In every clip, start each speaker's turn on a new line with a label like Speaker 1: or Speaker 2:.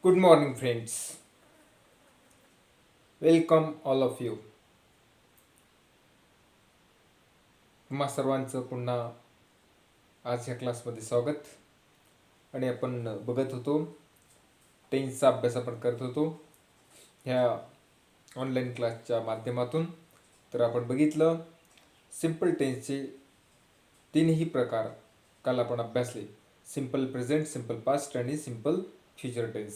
Speaker 1: Good morning, friends. Welcome all of you. तुम्हा सर्वांचं पुन्हा आज ह्या क्लासमध्ये स्वागत. आणि आपण बघत होतो टेन्सचा अभ्यास आपण करत होतो ह्या ऑनलाईन क्लासच्या माध्यमातून. तर आपण बघितलं सिम्पल टेन्सचे तीनही प्रकार काल आपण अभ्यासले. सिम्पल प्रेझेंट, सिम्पल पास्ट आणि सिम्पल फ्युचर टेन्स.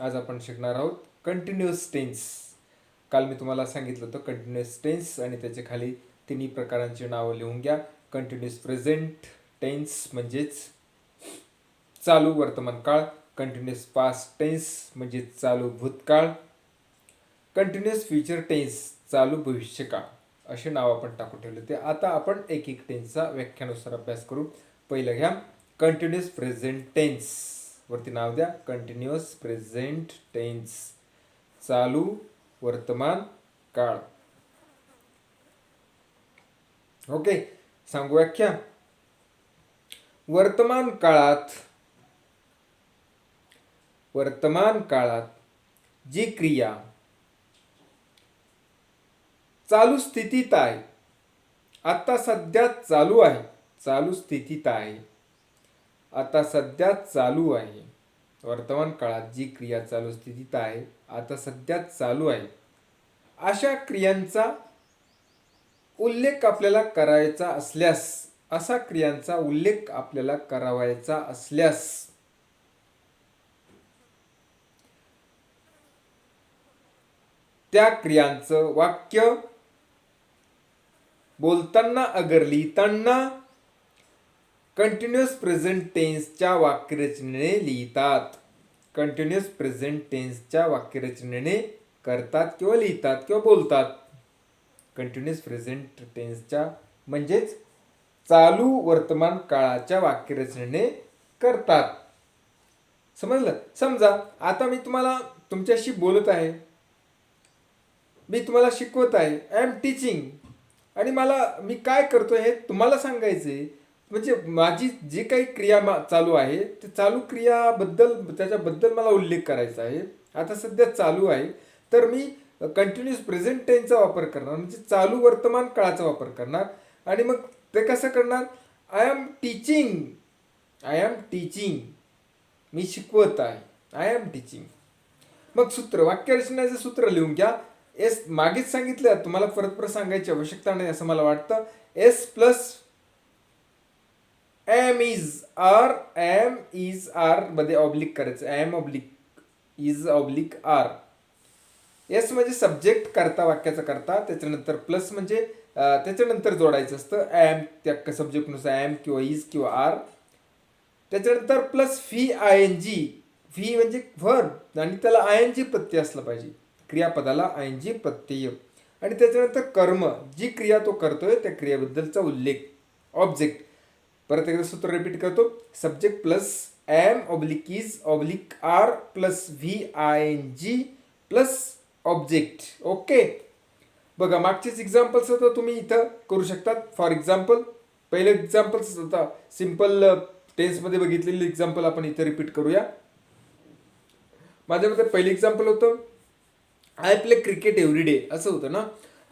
Speaker 1: आज आपण शिकणार आहोत कंटिन्युअस टेन्स. काल मी तुम्हाला सांगितलं होतं कंटिन्युअस टेन्स आणि त्याच्या खाली तिन्ही प्रकारांची नावं लिहून घ्या. कंटिन्युअस प्रेझेंट टेन्स म्हणजेच चालू वर्तमान काळ, कंटिन्युअस पास्ट टेन्स म्हणजे चालू भूतकाळ, कंटिन्युअस फ्युचर टेन्स चालू भविष्यकाळ, असे नाव आपण टाकून ठेवले ते. आता आपण एक एक टेन्सचा व्याख्यानुसार अभ्यास करू. पहिलं घ्या कंटिन्युअस प्रेझेंट टेन्स. वरती नाव द्या कंटिन्युअस प्रेझेंट टेन्स, चालू वर्तमान काळ. ओके, सांगू व्याख्या. वर्तमान काळात जी क्रिया चालू स्थितीत आहे, आता सध्या चालू आहे, चालू स्थितीत आहे, आता सध्या चालू आहे. वर्तमान काळात जी क्रिया चालू स्थितीत आहे, आता सध्या चालू आहे, अशा क्रियांचा उल्लेख आपल्याला करायचा असल्यास, असा क्रियांचा उल्लेख आपल्याला करावायचा असल्यास त्या क्रियांचं वाक्य बोलताना अगर लिहिताना कंटिन्युअस प्रेझेंट टेन्सच्या वाक्यरचनेने लिहितात. कंटिन्युअस प्रेझेंट टेन्सच्या वाक्यरचनेने करतात किंवा लिहितात किंवा बोलतात. कंटिन्युअस प्रेझेंट टेन्सच्या म्हणजेच चालू वर्तमान काळाच्या वाक्यरचनेने करतात. समजलं? समजा आता मी तुम्हाला तुमच्याशी बोलत आहे, मी तुम्हाला शिकवत आहे, आय एम टीचिंग, आणि मी काय करतोय हे तुम्हाला सांगायचे. म्हणजे माझी जी काही क्रिया चालू आहे ते चालू क्रियाबद्दल, त्याच्याबद्दल मला उल्लेख करायचा आहे. आता सध्या चालू आहे, तर मी कंटिन्युअस प्रेझेंट टेन्सचा वापर करणार, म्हणजे चालू वर्तमान काळाचा वापर करणार. आणि मग ते कसं करणार? I am teaching, I am teaching, मी शिकवत आहे, आय एम टीचिंग. मग सूत्र, वाक्यरचनेचं सूत्र लिहून घ्या. एस मागेच सांगितलं, तुम्हाला परत परत सांगायची आवश्यकता नाही असं मला वाटतं. S plus am is are मध्ये ऑब्लिक करायचं. Am oblique is oblique are. S म्हणजे सब्जेक्ट, करता, वाक्याचा करता. त्याच्यानंतर प्लस म्हणजे त्याच्यानंतर जोडायचं असतं एम, त्या सब्जेक्टनुसार एम किंवा इज किंवा आर. त्याच्यानंतर plus V I N G. V म्हणजे व्हर्ब आणि त्याला आय एन जी प्रत्यय असला पाहिजे, क्रियापदाला आय एन जी प्रत्यय. आणि त्याच्यानंतर कर्म, जी क्रिया तो करतोय त्या क्रियाबद्दलचा उल्लेख, ऑब्जेक्ट. परत एकदा सूत्र रिपीट करतो. Subject plus am oblique is oblique are plus V I N G plus object. Okay, बघा मागचेच एक्झाम्पल्स होतं, तुम्ही इथं करू शकतात. फॉर एक्झाम्पल, पहिले एक्झाम्पल्स होता सिम्पल टेन्समध्ये बघितलेले एक्झाम्पल आपण इथे रिपीट करूया. माझ्यामध्ये पहिलं एक्झाम्पल होतं I play cricket every day, असं होतं ना.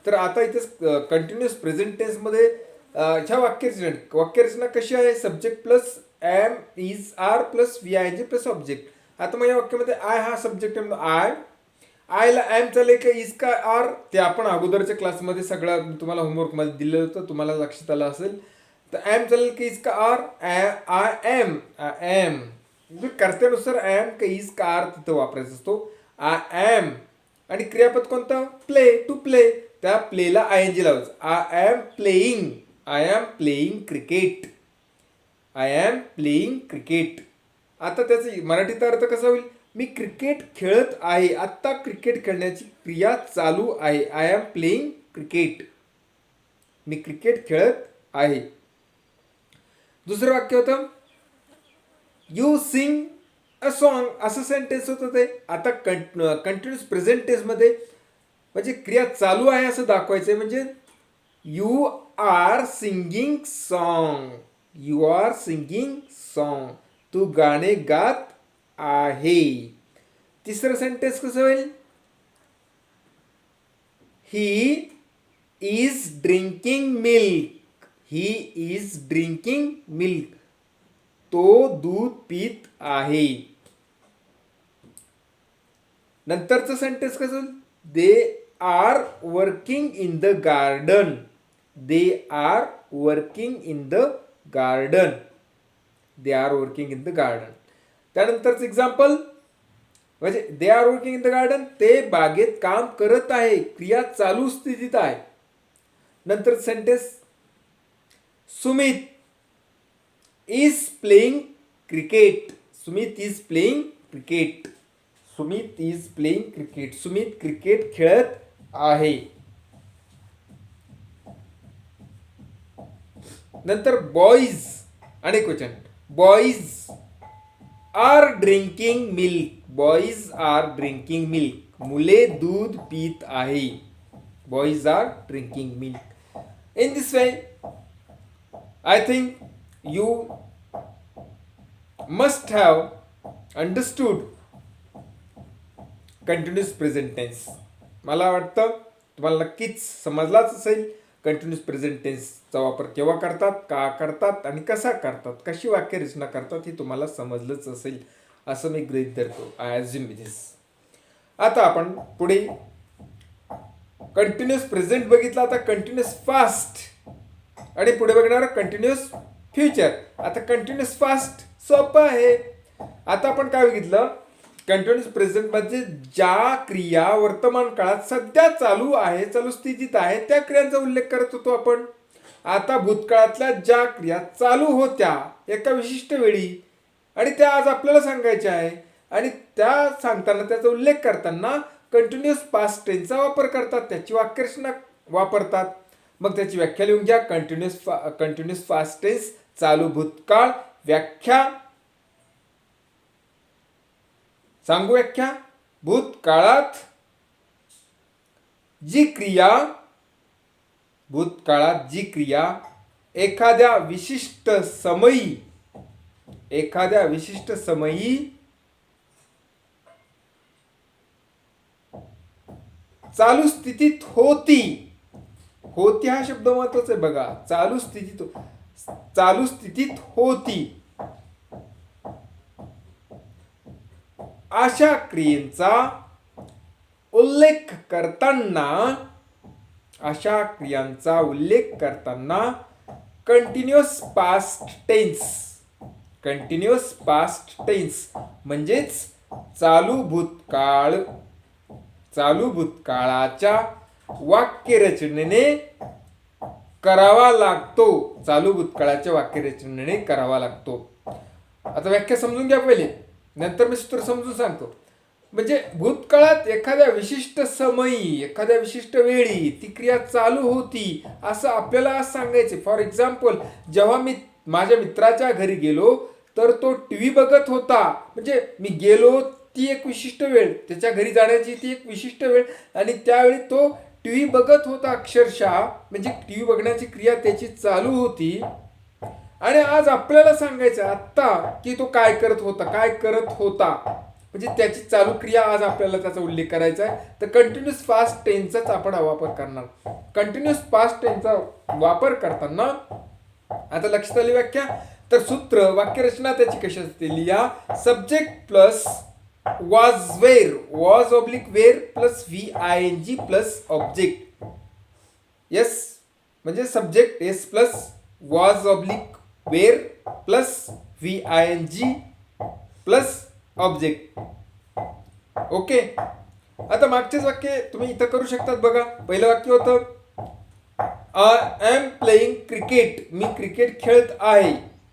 Speaker 1: तर आता इथे कंटिन्युअस प्रेझेंट टेन्समध्ये ह्या वाक्यरचना कशी आहे? Subject plus am is are plus V I G plus object. आता मग या वाक्यामध्ये आय हा सब्जेक्ट आहे. आयला एम चालेल का इज का आर, ते आपण अगोदरच्या क्लासमध्ये सगळं तुम्हाला होमवर्कमध्ये दिलं होतं, तुम्हाला लक्षात आलं असेल. तर एम चालेल की इज का आर, आय एम कर्त्यानुसार एम का इज का आर तिथं वापरायचा असतो. आय एम आणि क्रियापद कोणतं? Play, to play. त्या प्लेला आय एन जी लावायचं. I am playing cricket, I am playing cricket. आता त्याचा मराठीचा अर्थ कसा होईल? मी क्रिकेट खेळत आहे, आत्ता क्रिकेट खेळण्याची क्रिया चालू आहे. आय एम प्लेईंग क्रिकेट, मी क्रिकेट खेळत आहे. दुसरं वाक्य होतं यू सिंग अ सॉन्ग, असं सेंटेन्स होतं ते. आता कंटिन्युअस प्रेझेंट टेन्समध्ये म्हणजे क्रिया चालू आहे असं दाखवायचं आहे. म्हणजे you are singing song, you are singing song, तू गाणे गात आहे. तिसरं सेंटेन्स कसं होईल? He is drinking milk. He is drinking milk. तो दूध पीत आहे. नंतरचं सेंटेन्स कसं होईल? They are working in the garden. They are working in the garden. They are working in the garden. त्यानंतरचं एक्झाम्पल म्हणजे they are working in the garden, ते बागेत काम करत आहे, क्रिया चालू स्थितीत आहे. नंतर sentence Sumit is playing cricket. Sumit is playing cricket. Sumit is playing cricket. Sumit cricket खेळत आहे. नंतर बॉईज अनेक वचन. Boys are drinking milk. Boys are drinking milk. मुले दूध पीत आहे. Boys are drinking milk. In this way I think you must have understood continuous present tense. मला वाटतं तुम्हाला नक्कीच समजलाच असेल कंटिन्यूस प्रेझेंट टेन्सचा वापर केव्हा करतात, का करतात आणि कसा करतात, कशी वाक्यरचना करतात हे तुम्हाला समजलंच असेल असं मी गृहीत धरतो. आय अज्युम दिस. आता आपण पुढे कंटिन्यूस प्रेझेंट बघितला. आता कंटिन्यूस फास्ट आणि पुढे बघणार कंटिन्यूस फ्युचर. आता कंटिन्यूस फास्ट सोपं आहे. आता आपण काय बघितलं, कंटिन्यूस प्रेझेंट मध्ये ज्या क्रिया वर्तमान काळात सध्या चालू आहे, चालू स्थितीत आहे, त्या क्रियांचा उल्लेख करत होतो आपण. आता भूतकाळातल्या ज्या क्रिया चालू होत्या एका विशिष्ट वेळी आणि त्या आज आपल्याला सांगायच्या आहे आणि त्या सांगताना त्याचा उल्लेख करताना कंटिन्यूस पास्ट टेन्सचा वापर करतात, त्याची वाक्यरचना वापरतात. मग त्याची व्याख्या लिहून घ्या. कंटिन्यूस पास्ट टेन्स चालू भूतकाळ. व्याख्या सांगू. व्याख्या भूतकाळात जी क्रिया एखाद्या विशिष्ट समयी चालू स्थितीत होती हा शब्द महत्वाचा आहे बघा. चालू स्थितीत होती अशा क्रियेचा उल्लेख करताना कंटिन्यूअस पास्ट टेन्स म्हणजेच चालू भूतकाळाच्या वाक्यरचनेने करावा लागतो. आता व्याख्या समजून घ्या पहिले, नंतर मी सूत्र समजून सांगतो. म्हणजे भूतकाळात एखाद्या विशिष्ट समयी, एखाद्या विशिष्ट वेळी ती क्रिया चालू होती असं आपल्याला आज सांगायचे. फॉर एक्झाम्पल, जेव्हा मी माझ्या मित्राच्या घरी गेलो तर तो टीव्ही बघत होता. म्हणजे मी गेलो ती एक विशिष्ट वेळ, त्याच्या घरी जाण्याची ती एक विशिष्ट वेळ आणि त्यावेळी तो टीव्ही बघत होता अक्षरशः. म्हणजे टीव्ही बघण्याची क्रिया त्याची चालू होती आणि आज आपल्याला सांगायचं आत्ता की तो काय करत होता म्हणजे त्याची चालू क्रिया आज आपल्याला त्याचा उल्लेख करायचा आहे. तर कंटिन्यूस पास्ट टेन्सचाच आपण वापर करणार. कंटिन्यूस पास्ट टेन्सचा वापर करताना आता लक्षात आली व्याख्या. तर सूत्र वाक्यरचना त्याची कशी असते, लिहा. Subject plus was where plus VING plus object. Yes म्हणजे subject S plus was where plus VING plus object. Okay. आता मागचेच वाक्य तुम्ही इथं करू शकतात बघा. पहिलं वाक्य होतं आय एम प्लेइंग क्रिकेट. मी क्रिकेट खेळत आहे.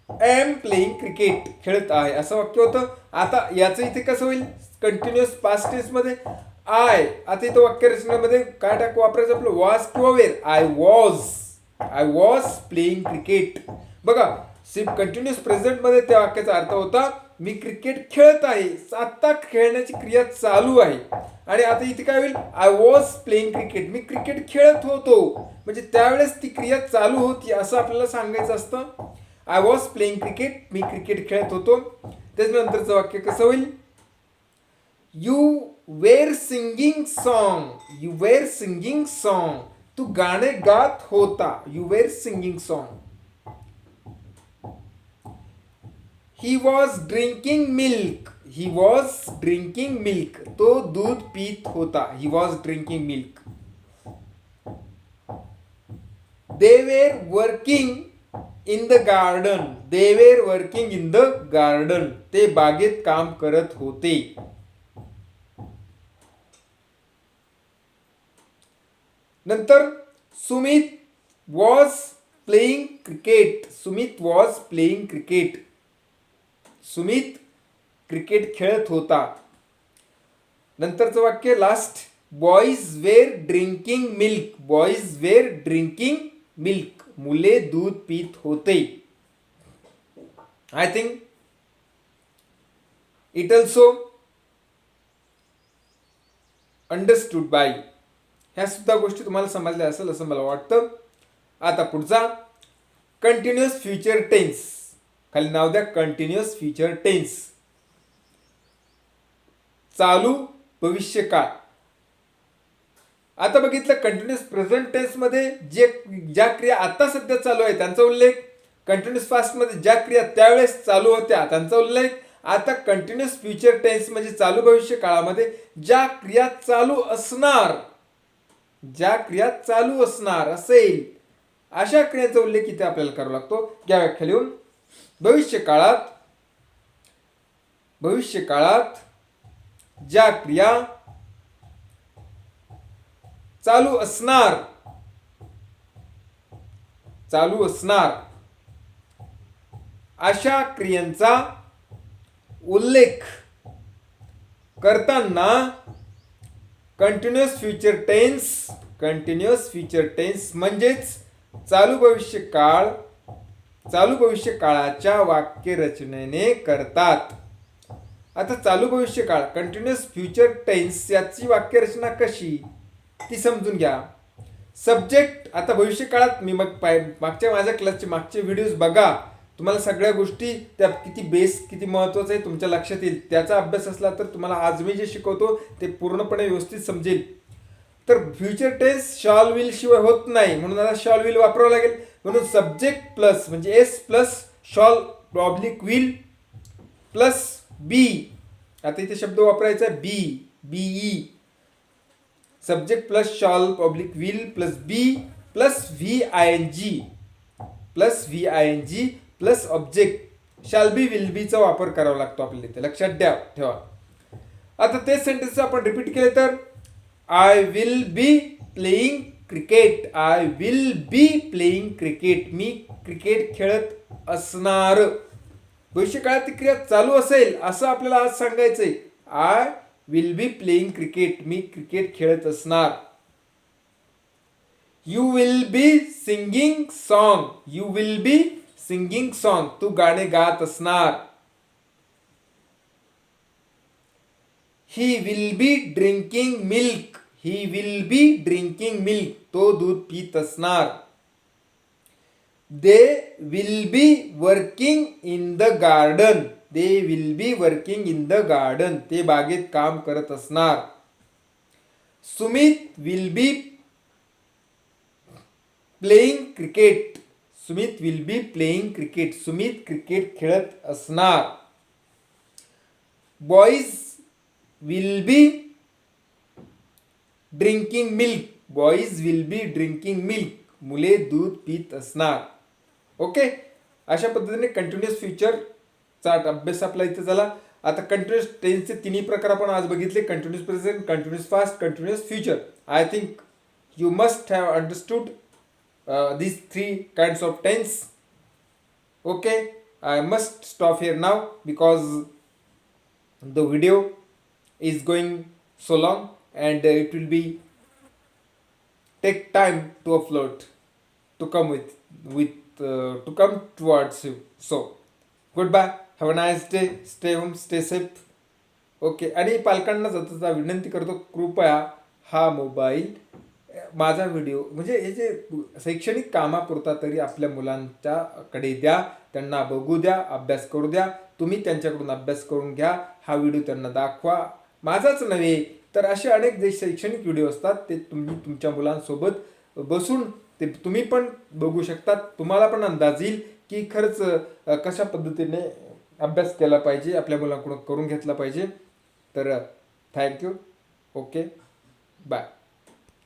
Speaker 1: एम प्लेइंग क्रिकेट खेळत आहे असं वाक्य होतं. आता याचं इथे कसं होईल, कंटिन्युअस पास्ट टेन्स मध्ये आय. आता इथं वाक्यरचनेमध्ये काय वापरायचं आपलं, वॉज किंवा were. I was playing cricket. बघा कंटिन्युअस प्रेझेंट मध्ये त्या वाक्याचा अर्थ होता मी क्रिकेट खेळत आहे. आता खेळण्याची क्रिया चालू आहे आणि आता इथे काय होईल, आय वॉज प्लेइंग क्रिकेट. मी क्रिकेट खेळत होतो म्हणजे त्यावेळेस ती क्रिया चालू होती असं आपल्याला सांगायचं असतं. I was playing cricket. मी क्रिकेट खेळत होतो. त्याच्यानंतरचं वाक्य कसं होईल, you were singing song, you were singing song, तू गाणे गात होता, you were singing song. He was drinking milk, he was drinking milk, तो दूध पीत होता, he was drinking milk. They were working in the garden, they were working in the garden, ते बागेत काम करत होते. नंतर Sumit was playing cricket, Sumit was playing cricket, Sumit cricket खेळत होता. नंतरचं वाक्य लास्ट, बॉईज वेर ड्रिंकिंग मिल्क, बॉईज वेर ड्रिंकिंग मिल्क, मुले दूध पीत होते. I think it also understood by, ह्या सुद्धा गोष्टी तुम्हाला समजल्या असेल असं मला वाटतं. आता पुढचा कंटिन्युअस फ्युचर टेन्स, खाली नाव द्या कंटिन्युअस फ्युचर टेन्स, चालू भविष्यकाळ. आता बघितलं कंटिन्युअस प्रेझेंट टेन्स मध्ये ज्या क्रिया आता सध्या चालू आहे त्यांचा उल्लेख, कंटिन्युअस पास्ट मध्ये ज्या क्रिया त्यावेळेस चालू होत्या त्यांचा उल्लेख. आता कंटिन्युअस फ्युचर टेन्स म्हणजे चालू भविष्य काळामध्ये ज्या क्रिया चालू असणार, ज्या क्रिया चालू असणार असेल अशा क्रियांचा उल्लेख इथे आपल्याला करावा लागतो. या व्याख्या लिहून, भविष्य काळात ज्या क्रिया चालू असणार अशा क्रियांचा उल्लेख करताना कंटिन्युअस फ्युचर टेन्स म्हणजेच चालू भविष्य काळाच्या वाक्य रचनेने करतात. आता चालू भविष्य काळ कंटिन्युअस फ्युचर टेन्स याची वाक्य रचना कशी ती समजून घ्या. सब्जेक्ट, आता भविष्य काळात मी मागच्या माझ्या क्लासचे मागचे व्हिडिओज बघा, तुम्हाला सगळ्या गोष्टी त्या किती महत्वाचं आहे तुमच्या लक्षात येईल. त्याचा अभ्यास असला तर तुम्हाला आज मी जे शिकवतो ते पूर्णपणे व्यवस्थित समजेल. तर फ्युचर टेन्स शॉल विल शिवाय होत नाही, म्हणून आता शॉल विल वापरावं लागेल. म्हणून सब्जेक्ट प्लस म्हणजे S plus shall oblique will plus be, आता इथे शब्द वापरायचा B E, subject plus shall oblique will plus be plus V I N G plus object shall be will बीचा वापर करावा लागतो आपल्याला इथे, लक्षात ठेवा. आता तेच सेंटेन्स आपण रिपीट केले तर I will be playing cricket, I will be playing cricket, मी क्रिकेट खेळत असणार. भविष्य काळात ती क्रिया चालू असेल असं आपल्याला आज सांगायचंय. I will be playing cricket, मी क्रिकेट खेळत असणार. You will be singing song, you will be singing song, तू गाणे गात असणार. He will be drinking milk, he will be drinking milk, तो दूध पीत असणार. They will be working in the garden, they will be working in the garden, ते बागेत काम करत असणार. Sumit will be playing cricket, Sumit will be playing cricket, Sumit cricket खेळत असणार. Boys will be drinking milk, boys will be drinking milk, मुले दूध पीत असणार. ओके, अशा पद्धतीने कंटिन्युअस फ्युचरचा अभ्यास आपला इथे झाला. आता कंटिन्युअस टेन्सचे तिन्ही प्रकार आपण आज बघितले, continuous present, continuous past, continuous future. I think you must have understood these three kinds of tense. Okay, I must stop here now because the video is going so long and it will be take time to upload, to come to come towards you. So goodbye, have a nice day, stay home, stay safe. Okay, आणि पालकांना जाता विनंती करतो, कृपया हा mobile माझा video म्हणजे हे जे शैक्षणिक कामापुरता तरी आपल्या मुलांच्याकडे द्या, त्यांना बघू द्या, अभ्यास करू द्या. तुम्ही त्यांच्याकडून अभ्यास करून घ्या, हा व्हिडिओ त्यांना दाखवा. माझाच नव्हे तर असे अनेक जे शैक्षणिक व्हिडिओ असतात ते तुम्ही तुमच्या मुलांसोबत बसून ते तुम्ही पण बघू शकतात. तुम्हाला पण अंदाज येईल की खरंच कशा पद्धतीने अभ्यास केला पाहिजे, आपल्या मुलांकडून करून घेतला पाहिजे. तर थँक्यू. Okay, bye.